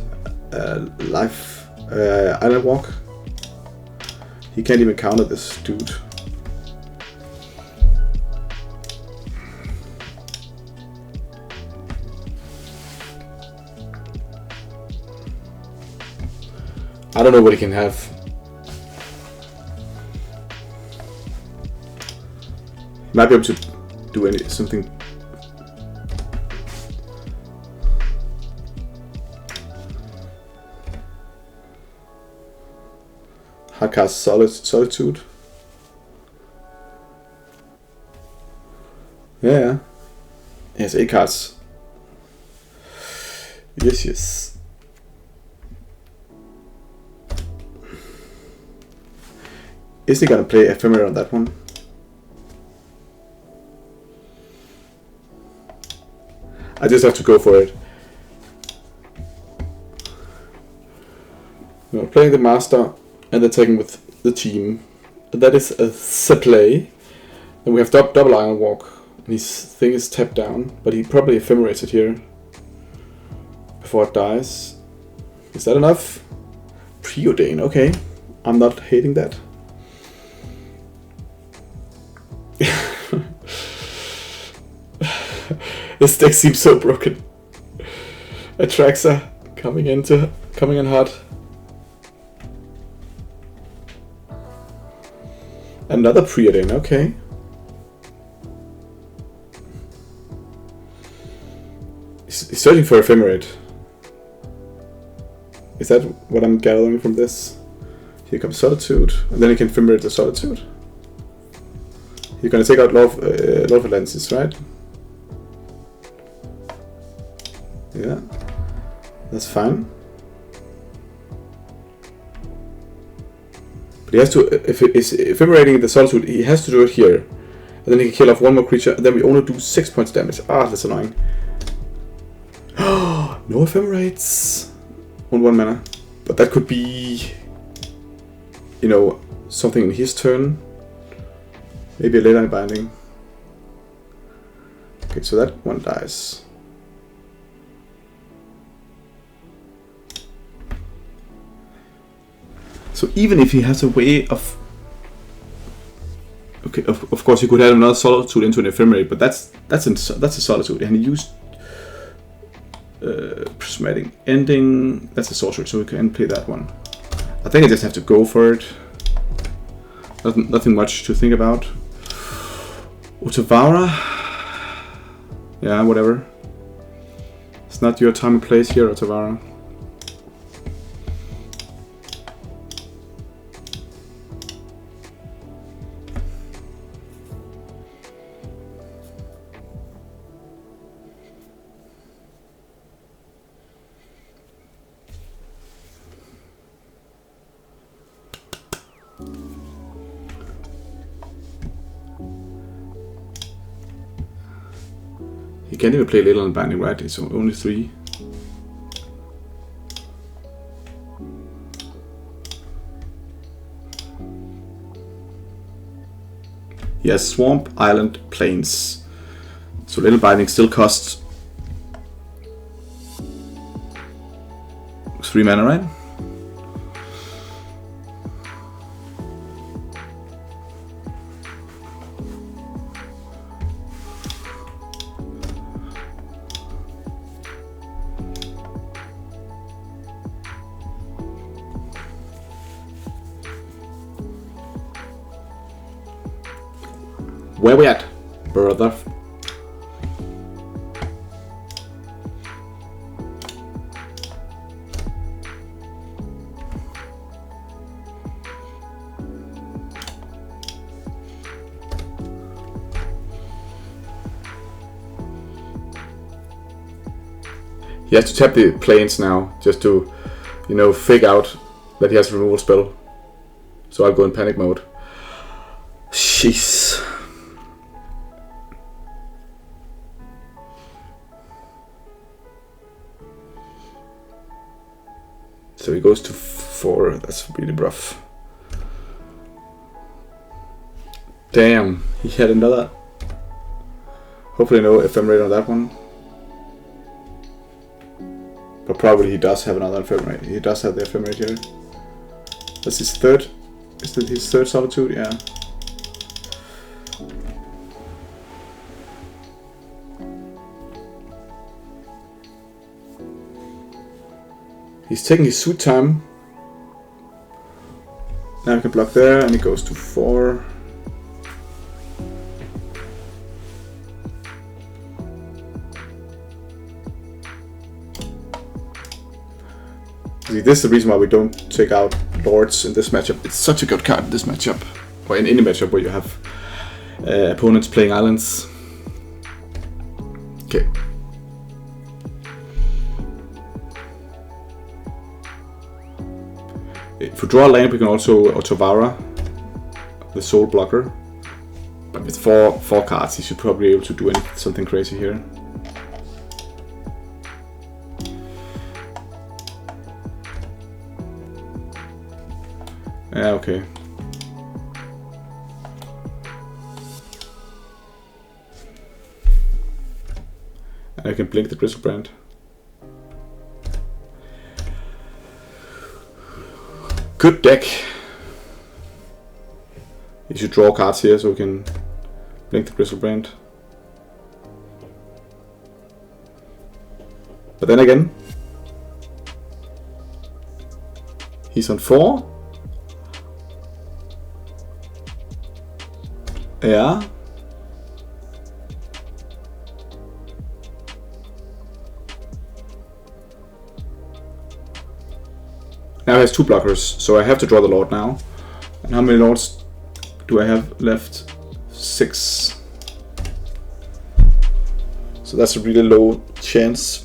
Speaker 1: Life Island Walk. He can't even counter this dude. I don't know what he can have. He might be able to do something. Hardcast Solitude. Yeah. He has 8 cards. Yes, yes. Is he gonna play Ephemerate on that one? I just have to go for it. No, playing the master and attacking with the team. That is a set play. And we have double Iron Walk. And his thing is tapped down, but he probably Ephemerates it here before it dies. Is that enough? Preordain, okay. I'm not hating that. This deck seems so broken. Atraxa coming in hot. Another Preordain, okay. He's searching for Ephemerate. Is that what I'm gathering from this? Here comes Solitude, and then he can Ephemerate the Solitude. You're gonna take out Lawful Lenses, right? Yeah, that's fine. But he has to, if he's Ephemerating the Solitude, he has to do it here. And then he can kill off one more creature, and then we only do 6 points damage. Ah, that's annoying. No Ephemerates on 1 mana. But that could be, you know, something in his turn. Maybe a ley line binding. Okay, so that one dies. So even if he has a way of... Okay, of course you could add another Solitude into an Ephemerate, but that's a Solitude, and he used Prismatic Ending. That's a Sorcery, so we can play that one. I think I just have to go for it. Nothing much to think about. Utavara. Yeah, whatever. It's not your time and place here, Otavara. He can't even play Little and Binding, right? It's only 3. He has Swamp, Island, Plains. So Little Binding still costs 3 mana, right? Where we at, brother? He has to tap the plains now, just to, you know, figure out that he has a removal spell. So I'll go in panic mode. Jeez. So he goes to 4. That's really rough. Damn, he had another. Hopefully no ephemerate on that one. But probably he does have another ephemerate. He does have the ephemerate here. That's his third. Is that his third solitude? Yeah. He's taking his sweet time. Now he can block there, and he goes to 4. See, this is the reason why we don't take out Lords in this matchup. It's such a good card in this matchup, or in any matchup where you have opponents playing islands. Okay. If we draw a land, we can also Otavara, the soul blocker. But with four cards, he should probably be able to do something crazy here. Yeah, okay. And I can blink the Griselbrand. Good deck. You should draw cards here so we can blink the Griselbrand. But then again, he's on 4. Yeah. Now he has 2 blockers, so I have to draw the Lord now. And how many Lords do I have left? 6. So that's a really low chance.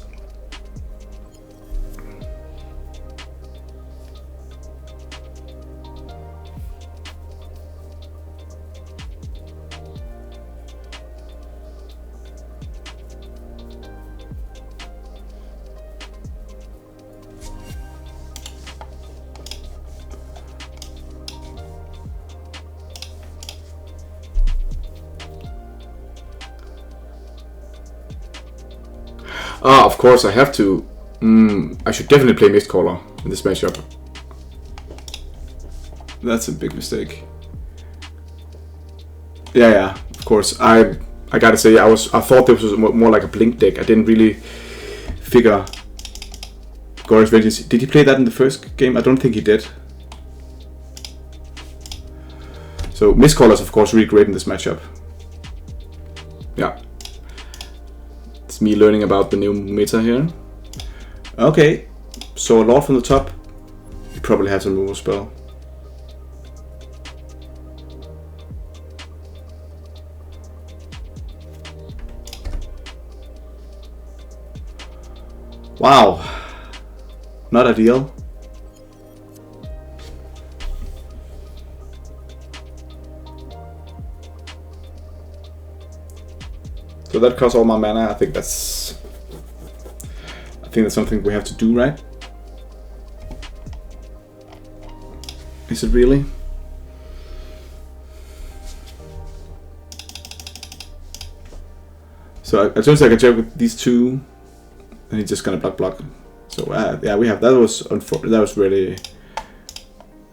Speaker 1: Ah, of course I have to. I should definitely play Mistcaller in this matchup. That's a big mistake. Yeah, of course. I gotta say, I thought this was more like a blink deck. I didn't really figure Glorious Vengeance. Did he play that in the first game? I don't think he did. So Mistcaller is of course really great in this matchup. Yeah. Me learning about the new meta here. Okay, so a Lord from the top. He probably has a removal spell. Wow, not ideal. So that costs all my mana. I think that's something we have to do, right? Is it really? So I just I can check with these two, and he's just gonna block. So yeah, we have that was really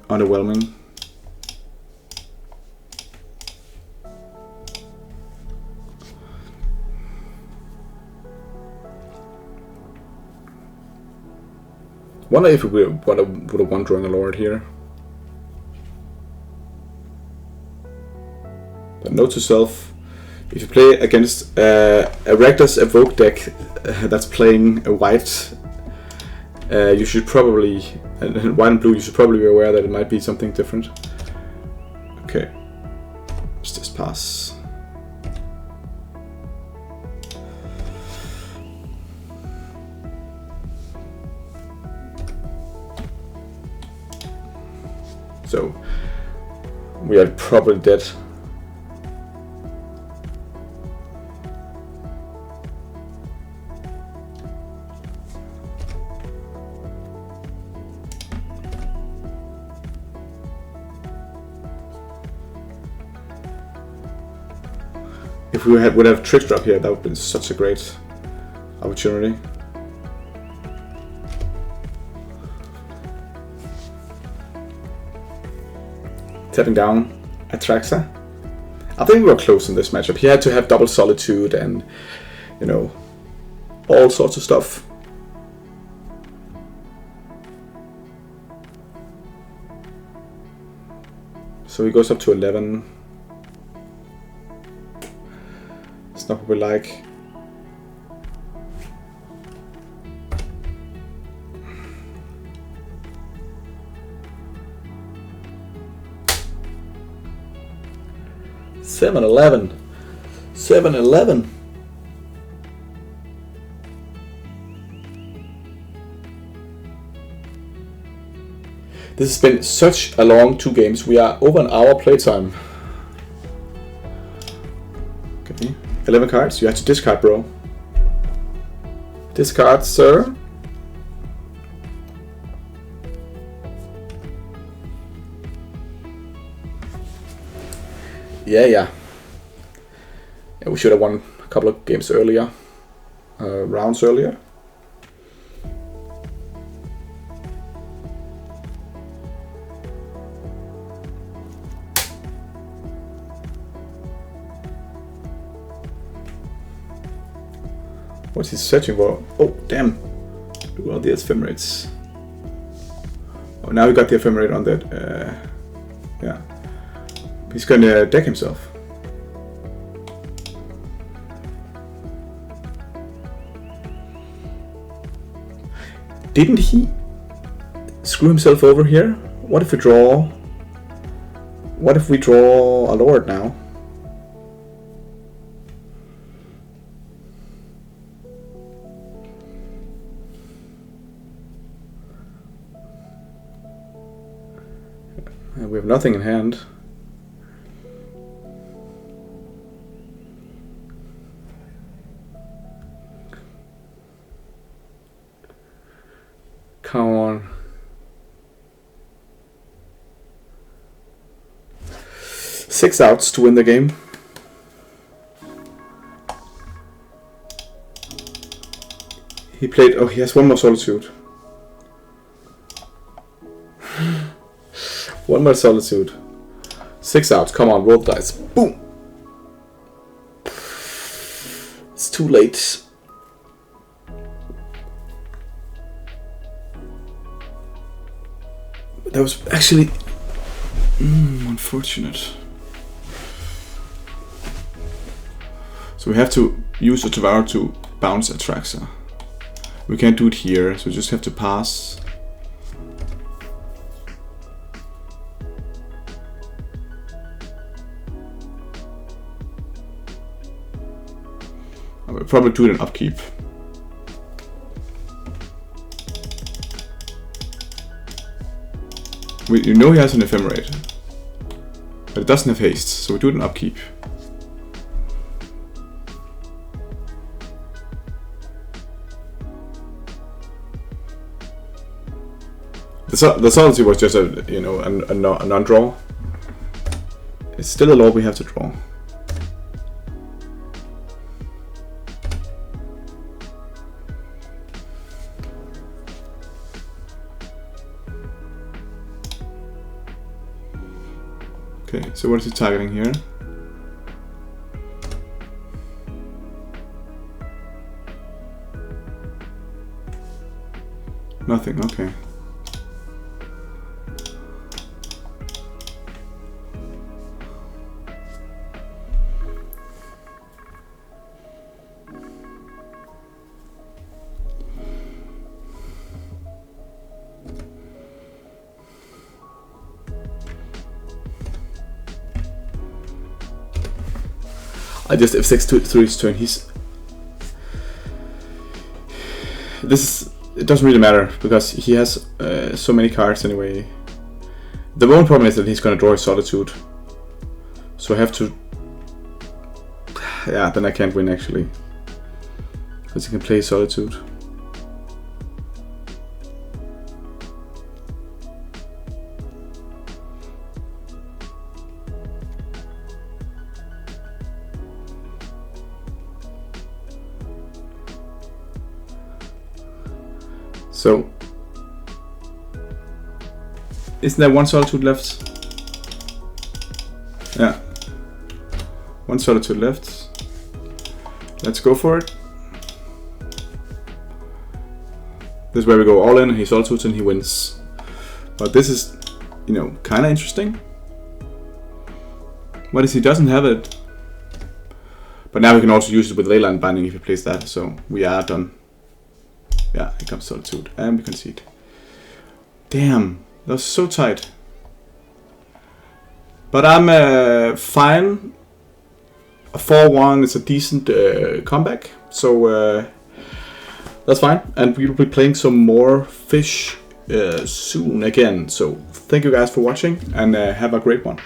Speaker 1: underwhelming. Wonder if we would have won drawing a Lord here. But note to self: if you play against a Rakdos Evoke deck that's playing a white, you should probably white and blue. You should probably be aware that it might be something different. Okay, let's just pass. So we are probably dead. If we would have Trick Drop here, that would have been such a great opportunity. Tapping down Atraxa. I think we were close in this matchup. He had to have double Solitude and, you know, all sorts of stuff. So he goes up to 11. It's not what we like. Seven 11. This has been such a long 2 games. We are over an hour playtime. Okay, 11 cards. You have to discard, bro. Discard, sir. Yeah, we should have won a couple of games earlier, rounds earlier. What's he searching for? Oh, damn. Look at all the ephemerates. Oh, now we got the ephemerate on that. Yeah. He's gonna deck himself. Didn't he screw himself over here? What if we draw a Lord now? We have nothing in hand. Come on. Six outs to win the game. He played. Oh, he has one more Solitude. One more Solitude. 6 outs. Come on, roll the dice. Boom. It's too late. That was actually unfortunate. So we have to use a Devour to bounce Atraxa. We can't do it here, so we just have to pass. I will probably do it in upkeep. You know he has an ephemerate, but it doesn't have haste, so we do it in upkeep. The Solitude was just a, you know, a non-draw. It's still a lord we have to draw. Okay, so what is he targeting here? Nothing, okay. I just F6 through his turn. It doesn't really matter because he has so many cards anyway. The one problem is that he's gonna draw his Solitude, so I have to. Yeah, then I can't win actually, because he can play Solitude. So, isn't there one Solitude left? Yeah, one Solitude left. Let's go for it. This is where we go all in, he Solitudes and he wins. But this is, you know, kind of interesting. What if he doesn't have it? But now we can also use it with Leyline Binding if he plays that, so we are done. Yeah, here comes Solitude, and we concede. Damn, that was so tight. But I'm fine. A 4-1 is a decent comeback, so that's fine. And we'll be playing some more fish soon again. So thank you guys for watching, and have a great one.